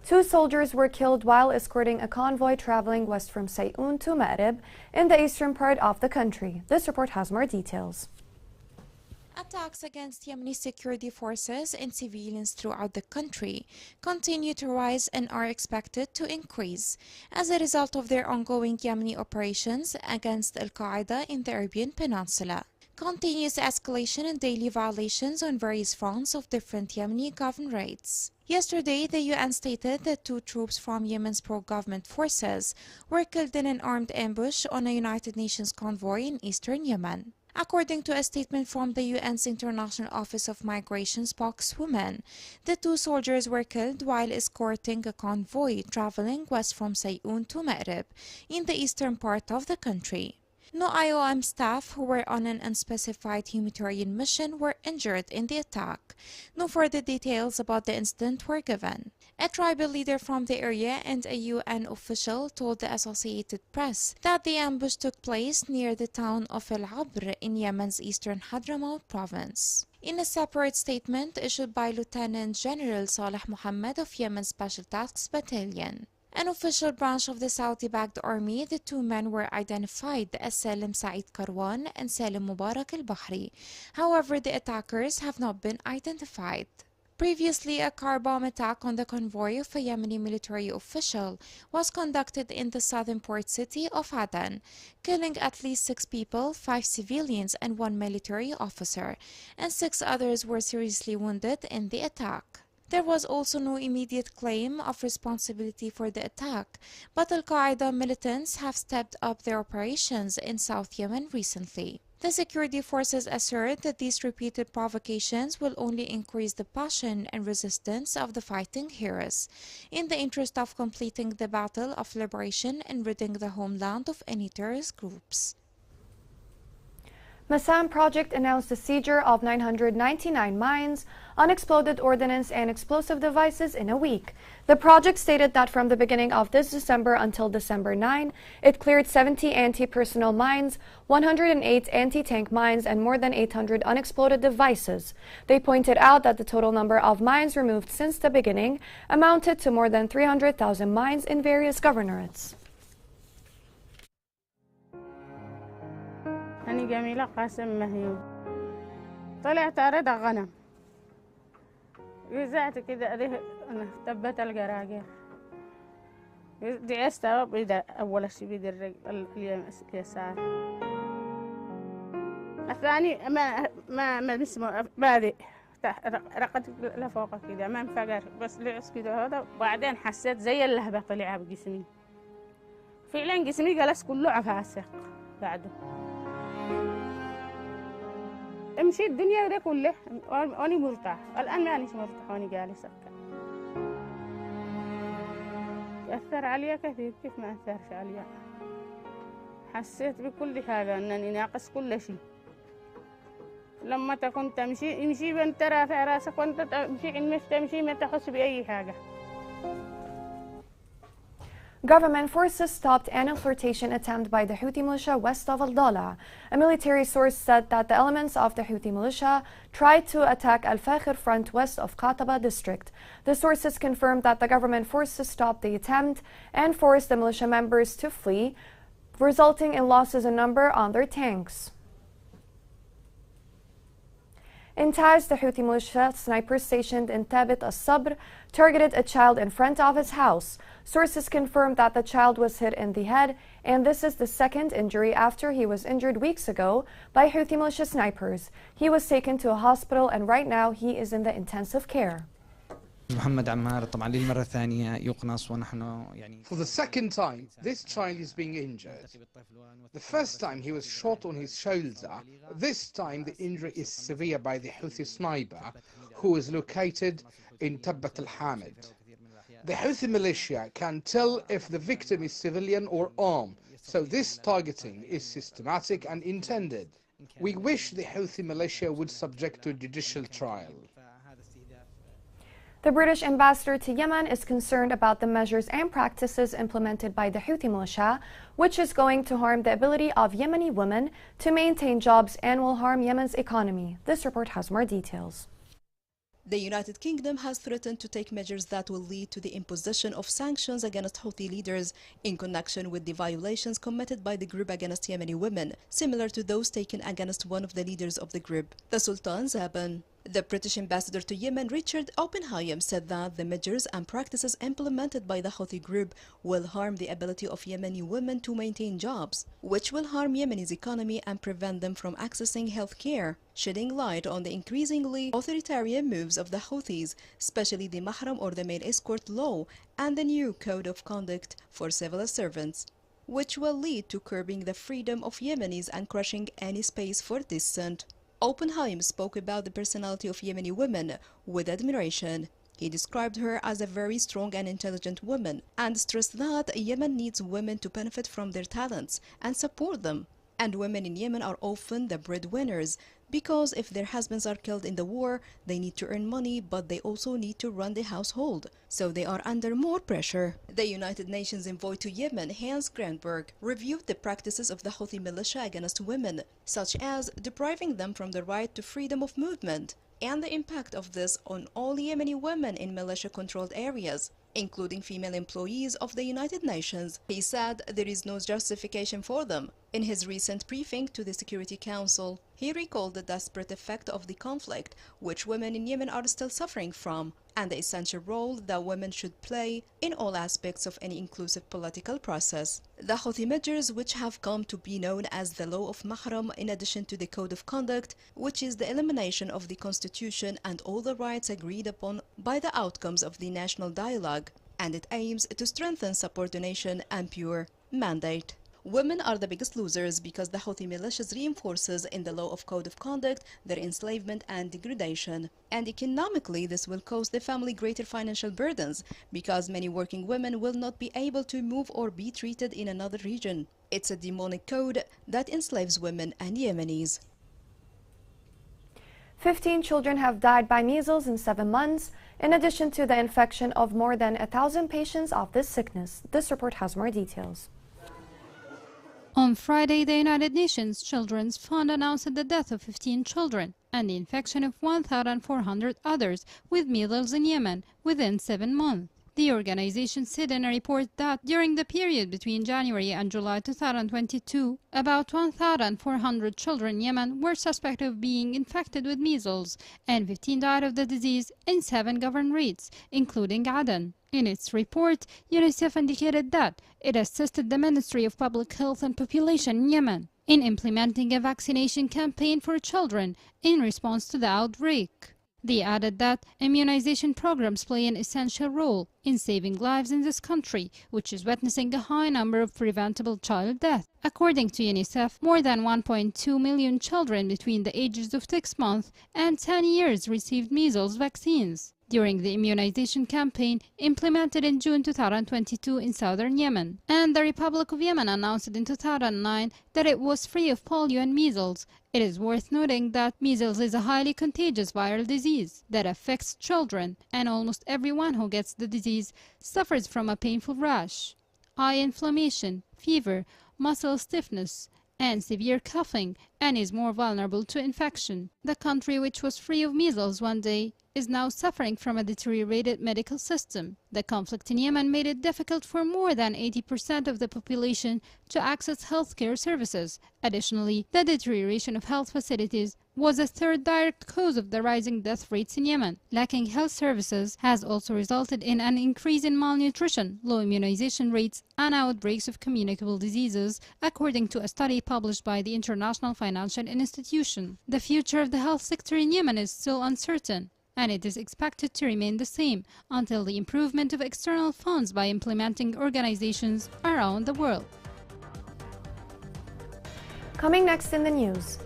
Two soldiers were killed while escorting a convoy traveling west from Sayoun to Ma'rib in the eastern part of the country. This report has more details. Attacks against Yemeni security forces and civilians throughout the country continue to rise and are expected to increase as a result of their ongoing Yemeni operations against Al-Qaeda in the Arabian Peninsula. Continuous escalation and daily violations on various fronts of different Yemeni governorates. Yesterday, the UN stated that two troops from Yemen's pro-government forces were killed in an armed ambush on a United Nations convoy in eastern Yemen. According to a statement from the UN's International Office of Migration spokeswoman, the two soldiers were killed while escorting a convoy traveling west from Sayoun to Ma'rib in the eastern part of the country. No IOM staff who were on an unspecified humanitarian mission were injured in the attack. No further details about the incident were given. A tribal leader from the area and a UN official told the Associated Press that the ambush took place near the town of El Abr in Yemen's eastern Hadramaut province. In a separate statement issued by Lieutenant General Saleh Mohammed of Yemen's Special Tasks Battalion, an official branch of the Saudi-backed army, the two men were identified as Salim Saeed Karwan and Salim Mubarak al-Bahri. However, the attackers have not been identified. Previously, a car bomb attack on the convoy of a Yemeni military official was conducted in the southern port city of Aden, killing at least 6 people, 5 civilians and 1 military officer, and 6 others were seriously wounded in the attack. There was also no immediate claim of responsibility for the attack, but Al-Qaeda militants have stepped up their operations in South Yemen recently. The security forces assert that these repeated provocations will only increase the passion and resistance of the fighting heroes, in the interest of completing the battle of liberation and ridding the homeland of any terrorist groups. Massam Project announced the seizure of 999 mines, unexploded ordnance and explosive devices in a week. The project stated that from the beginning of this December until December 9, it cleared 70 anti-personnel mines, 108 anti-tank mines and more than 800 unexploded devices. They pointed out that the total number of mines removed since the beginning amounted to more than 300,000 mines in various governorates. أنا جميلة قاسم مهيوب طلعت أريد غنم رجعت كده أريه تبت الجراجة دعست بيد أول شيء بيد الرجل اليسار الثاني ما اسمه بادئ رقدت لفوق كده ما انفجر بس لعس كده هذا وبعدين حسيت زي اللهبة طلع بجسمي فعلا جسمي جلس كله عفاسق بعده امشي الدنيا ده كله واني مرتاح الان مانيش مرتاح واني جالسه اثر علي كثير كيف ما اثرش علي حسيت بكل حاجه انني ناقص كل شيء لما كنت تمشي بنت رافع راسك وانت تمشي ما تحس باي حاجه. Government forces stopped an infiltration attempt by the Houthi militia west of Al-Dala. A military source said that the elements of the Houthi militia tried to attack Al-Fakhir front west of Qataba district. The sources confirmed that the government forces stopped the attempt and forced the militia members to flee, resulting in losses in number on their tanks. In Taiz, the Houthi militia sniper stationed in Tabit al-Sabr targeted a child in front of his house. Sources confirmed that the child was hit in the head, and this is the second injury after he was injured weeks ago by Houthi militia snipers. He was taken to a hospital and right now he is in the intensive care. محمد عمار طبعا للمرة الثانية يقنص ونحن يعني For the second time, this child is being injured. The first time he was shot on his shoulder. This time the injury is severe by the Houthi sniper who is located in Tabbat al-Hamid. The Houthi militia can tell if the victim is civilian or armed, so this targeting is systematic and intended. We wish the Houthi militia would subject to judicial trial. The British ambassador to Yemen is concerned about the measures and practices implemented by the Houthi militia, which is going to harm the ability of Yemeni women to maintain jobs and will harm Yemen's economy. This report has more details. The United Kingdom has threatened to take measures that will lead to the imposition of sanctions against Houthi leaders in connection with the violations committed by the group against Yemeni women, similar to those taken against one of the leaders of the group, the Sultan Zaban. The British ambassador to Yemen, Richard Oppenheim, said that the measures and practices implemented by the Houthi group will harm the ability of Yemeni women to maintain jobs, which will harm Yemen's economy and prevent them from accessing health care, shedding light on the increasingly authoritarian moves of the Houthis, especially the Mahram or the male escort law and the new code of conduct for civil servants, which will lead to curbing the freedom of Yemenis and crushing any space for dissent. Oppenheim spoke about the personality of Yemeni women with admiration. He described her as a very strong and intelligent woman and stressed that Yemen needs women to benefit from their talents and support them. And women in Yemen are often the breadwinners because if their husbands are killed in the war, they need to earn money, but they also need to run the household. So they are under more pressure. The United Nations envoy to Yemen, Hans Granberg, reviewed the practices of the Houthi militia against women, such as depriving them from the right to freedom of movement, and the impact of this on all Yemeni women in militia-controlled areas, including female employees of the United Nations. He said there is no justification for them. In his recent briefing to the Security Council, he recalled the desperate effect of the conflict, which women in Yemen are still suffering from, and the essential role that women should play in all aspects of any inclusive political process. The Houthi measures, which have come to be known as the Law of Mahram, in addition to the Code of Conduct, which is the elimination of the Constitution and all the rights agreed upon by the outcomes of the national dialogue, and it aims to strengthen subordination and pure mandate. Women are the biggest losers because the Houthi militias reinforces in the Law of Code of Conduct their enslavement and degradation. And economically, this will cause the family greater financial burdens because many working women will not be able to move or be treated in another region. It's a demonic code that enslaves women and Yemenis. 15 children have died by measles in 7 months, in addition to the infection of more than 1,000 patients of this sickness. This report has more details. On Friday, the United Nations Children's Fund announced the death of 15 children and the infection of 1,400 others with measles in Yemen within 7 months. The organization said in a report that during the period between January and July 2022, about 1,400 children in Yemen were suspected of being infected with measles, and 15 died of the disease in 7 governorates, including Aden. In its report, UNICEF indicated that it assisted the Ministry of Public Health and Population in Yemen in implementing a vaccination campaign for children in response to the outbreak. They added that immunization programs play an essential role in saving lives in this country, which is witnessing a high number of preventable child deaths. According to UNICEF, more than 1.2 million children between the ages of 6 months and 10 years received measles vaccines during the immunization campaign implemented in June 2022 in southern Yemen. And the Republic of Yemen announced in 2009 that it was free of polio and measles. It is worth noting that measles is a highly contagious viral disease that affects children, and almost everyone who gets the disease suffers from a painful rash, eye inflammation, fever, muscle stiffness, and severe coughing, and is more vulnerable to infection. The country, which was free of measles one day, is now suffering from a deteriorated medical system. The conflict in Yemen made it difficult for more than 80% of the population to access healthcare services. Additionally, the deterioration of health facilities was a third direct cause of the rising death rates in Yemen. Lacking health services has also resulted in an increase in malnutrition, low immunization rates, and outbreaks of communicable diseases, according to a study published by the International Financial Institution. The future of the health sector in Yemen is still uncertain, and it is expected to remain the same until the improvement of external funds by implementing organizations around the world. Coming next in the news.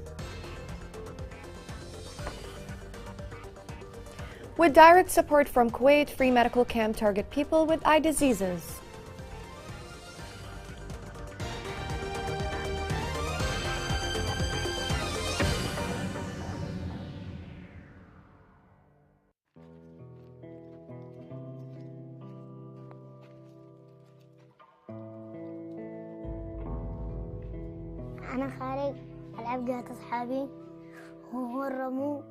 With direct support from Kuwait, free medical camp target people with eye diseases. أنا خارج ألعب جهة أصحابي وهو الرموا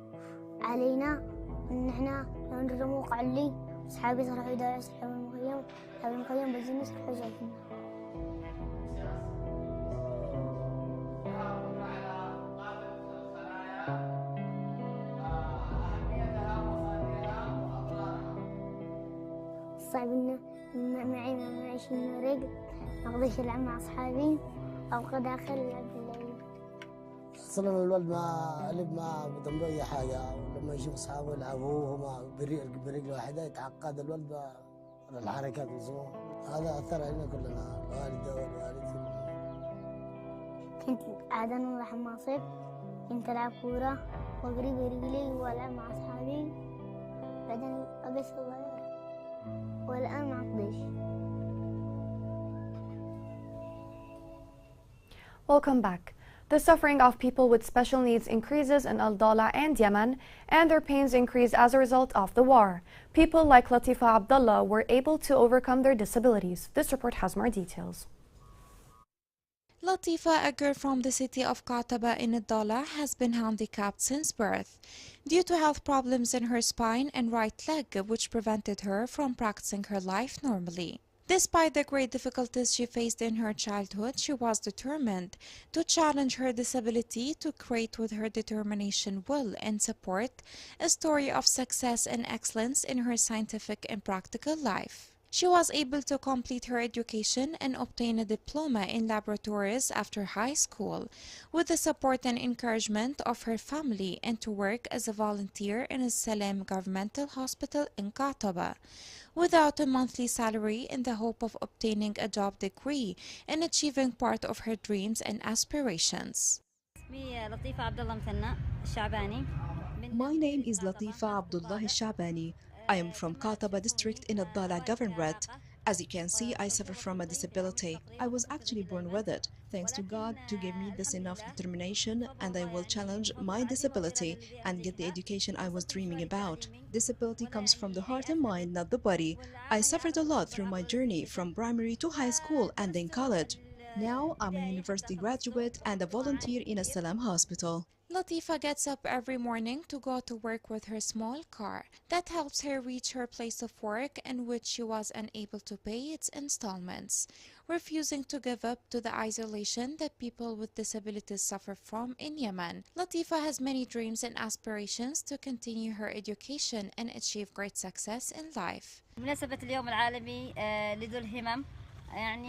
علينا إن إحنا لو ندير موقع لي أصحابي راحوا يدعوا أصحاب المخيم بالجنس راحوا جايين. صعب إن معي شي رقد ما أقدرش ألعب مع أصحابي أو قد آخر ألعب بالليل. اصلا الولد ما لب ما بتم اي حاجه، ولما يشوف اصحابه يلعبوا هما برجل واحده يتعقد الولد الحركات والزمام. هذا اثر علينا كلنا، الوالده والوالد. كنت قاعدة نروح المصيف، كنت ألعب كورة وأجري برجلي وألعب مع أصحابي، بعدين أبي صغير والآن ما أقدرش. Welcome back. The suffering of people with special needs increases in Al-Dala and Yemen, and their pains increase as a result of the war. People like Latifa Abdullah were able to overcome their disabilities. This report has more details. Latifa, a girl from the city of Qataba in Al-Dala, has been handicapped since birth due to health problems in her spine and right leg, which prevented her from practicing her life normally. Despite the great difficulties she faced in her childhood, she was determined to challenge her disability to create with her determination, will, and support a story of success and excellence in her scientific and practical life. She was able to complete her education and obtain a diploma in laboratories after high school, with the support and encouragement of her family, and to work as a volunteer in a Salem governmental hospital in Qataba, without a monthly salary, in the hope of obtaining a job degree and achieving part of her dreams and aspirations. My name is Latifa Abdullah Shabani. I am from Qataba district in Al-Dala governorate. As you can see, I suffer from a disability. I was actually born with it. Thanks to God to give me this enough determination, and I will challenge my disability and get the education I was dreaming about. Disability comes from the heart and mind, not the body. I suffered a lot through my journey from primary to high school and then college. Now I'm a university graduate and a volunteer in a Salam hospital. Latifa gets up every morning to go to work with her small car that helps her reach her place of work, and which she was unable to pay its installments, refusing to give up to the isolation that people with disabilities suffer from in Yemen. Latifa has many dreams and aspirations to continue her education and achieve great success in life. بمناسبة اليوم العالمي لذو الهمم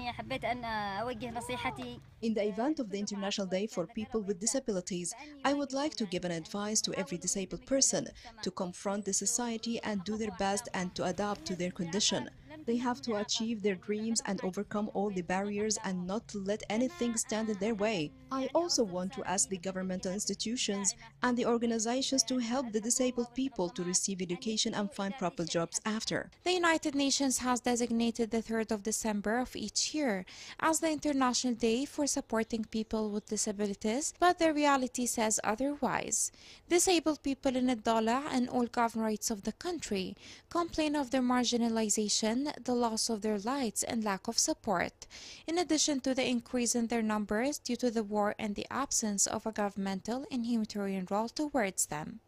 حبيت أن أوجه نصيحتي. In the event of the International Day for People with Disabilities, I would like to give an advice to every disabled person to confront the society and do their best and to adapt to their condition. They have to achieve their dreams and overcome all the barriers and not to let anything stand in their way. I also want to ask the governmental institutions and the organizations to help the disabled people to receive education and find proper jobs after. The United Nations has designated the 3rd of December of each year as the International Day for supporting people with disabilities, but the reality says otherwise. Disabled people in Al-Dala and all governorates of the country complain of their marginalization, the loss of their rights, and lack of support, in addition to the increase in their numbers due to the war and the absence of a governmental and humanitarian role towards them.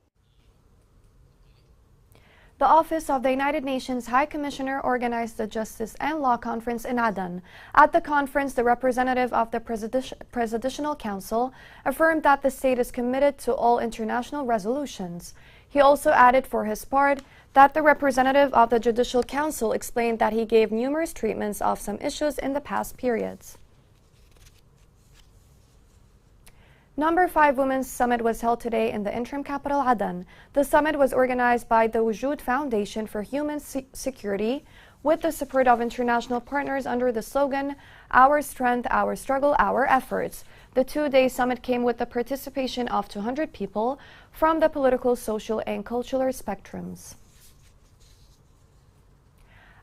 The Office of the United Nations High Commissioner organized the Justice and Law Conference in Aden. At the conference, the representative of the Presidential Council affirmed that the state is committed to all international resolutions. He also added for his part that the representative of the Judicial Council explained that he gave numerous treatments of some issues in the past periods. Number 5 Women's Summit was held today in the interim capital Aden. The summit was organized by the Wujud Foundation for Human Security with the support of international partners under the slogan, Our Strength, Our Struggle, Our Efforts. The two-day summit came with the participation of 200 people from the political, social, and cultural spectrums.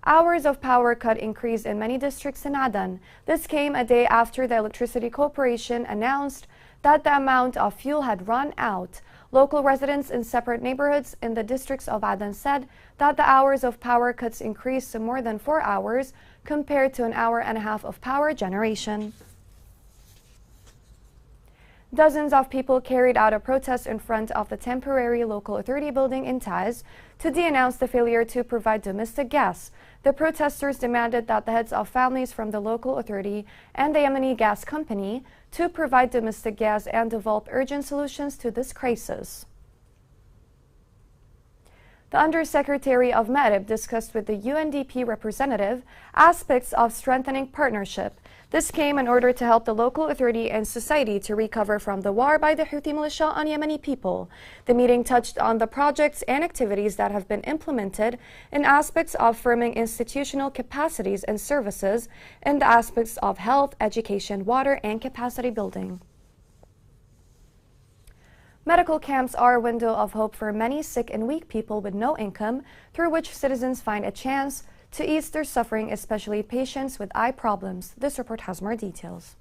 Hours of power cut increased in many districts in Aden. This came a day after the Electricity Corporation announced that the amount of fuel had run out. Local residents in separate neighborhoods in the districts of Aden said that the hours of power cuts increased to more than 4 hours compared to an hour and a half of power generation. Dozens of people carried out a protest in front of the temporary local authority building in Taiz to denounce the failure to provide domestic gas. The protesters demanded that the heads of families from the local authority and the Yemeni gas company to provide domestic gas and develop urgent solutions to this crisis. The Undersecretary of Marib discussed with the UNDP representative aspects of strengthening partnership. This came in order to help the local authority and society to recover from the war by the Houthi militia on Yemeni people. The meeting touched on the projects and activities that have been implemented in aspects of firming institutional capacities and services in the aspects of health, education, water, and capacity building. Medical camps are a window of hope for many sick and weak people with no income, through which citizens find a chance to ease their suffering, especially patients with eye problems. This report has more details.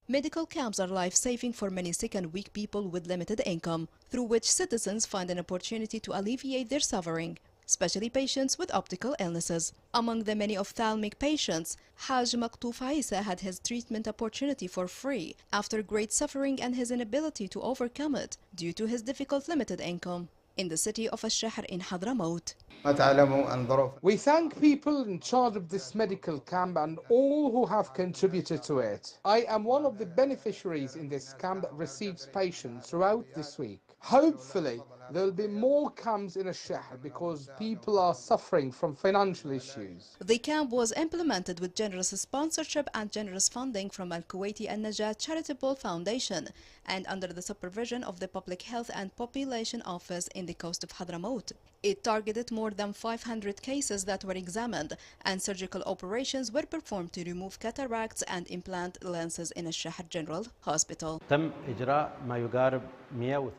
Medical camps are life-saving for many sick and weak people with limited income, through which citizens find an opportunity to alleviate their suffering, especially patients with optical illnesses. Among the many ophthalmic patients, Haj Maqtouf Isa had his treatment opportunity for free after great suffering and his inability to overcome it due to his difficult limited income in the city of Al-Shahr in Hadramaut. We thank people in charge of this medical camp and all who have contributed to it. I am one of the beneficiaries in this camp that receives patients throughout this week. Hopefully, there will be more camps in Al-Shahr because people are suffering from financial issues. The camp was implemented with generous sponsorship and generous funding from Al-Kuwaiti Al-Najat Charitable Foundation and under the supervision of the Public Health and Population Office in the coast of Hadramaut. It targeted more than 500 cases that were examined, and surgical operations were performed to remove cataracts and implant lenses in Al-Shahr General Hospital.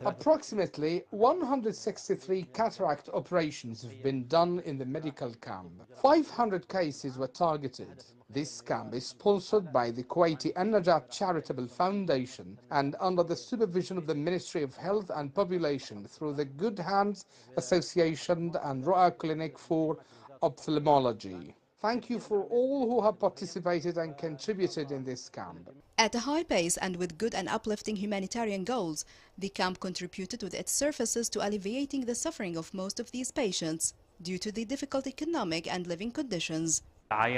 Approximately 163 cataract operations have been done in the medical camp. 500 cases were targeted. This camp is sponsored by the Kuwaiti Al-Najat Charitable Foundation and under the supervision of the Ministry of Health and Population through the Good Hands Association and Ru'a Clinic for Ophthalmology. Thank you for all who have participated and contributed in this camp. At a high pace and with good and uplifting humanitarian goals, the camp contributed with its services to alleviating the suffering of most of these patients due to the difficult economic and living conditions. We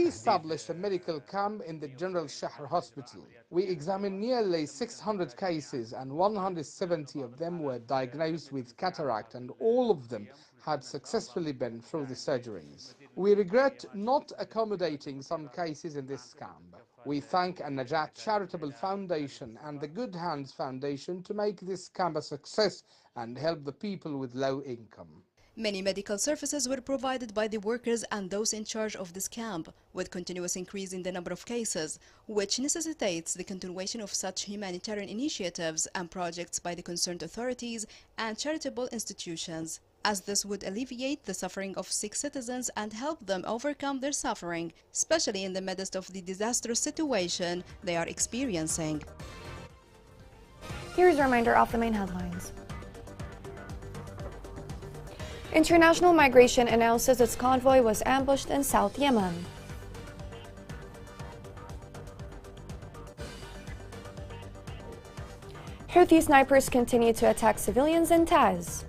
established a medical camp in the General Shahr Hospital. We examined nearly 600 cases and 170 of them were diagnosed with cataract and all of them had successfully been through the surgeries. We regret not accommodating some cases in this camp. We thank Al-Najat Charitable Foundation and the Good Hands Foundation to make this camp a success and help the people with low income. Many medical services were provided by the workers and those in charge of this camp, with continuous increase in the number of cases, which necessitates the continuation of such humanitarian initiatives and projects by the concerned authorities and charitable institutions, as this would alleviate the suffering of sick citizens and help them overcome their suffering, especially in the midst of the disastrous situation they are experiencing. Here's a reminder of the main headlines. International Migration announces its convoy was ambushed in South Yemen. Houthi snipers continue to attack civilians in Taiz.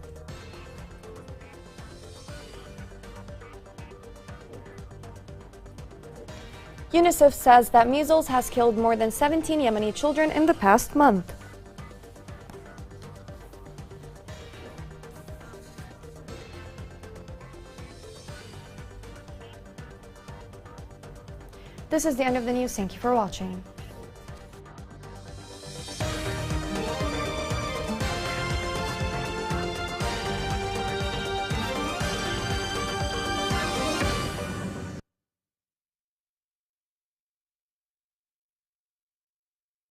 UNICEF says that measles has killed more than 17 Yemeni children in the past month. This is the end of the news. Thank you for watching.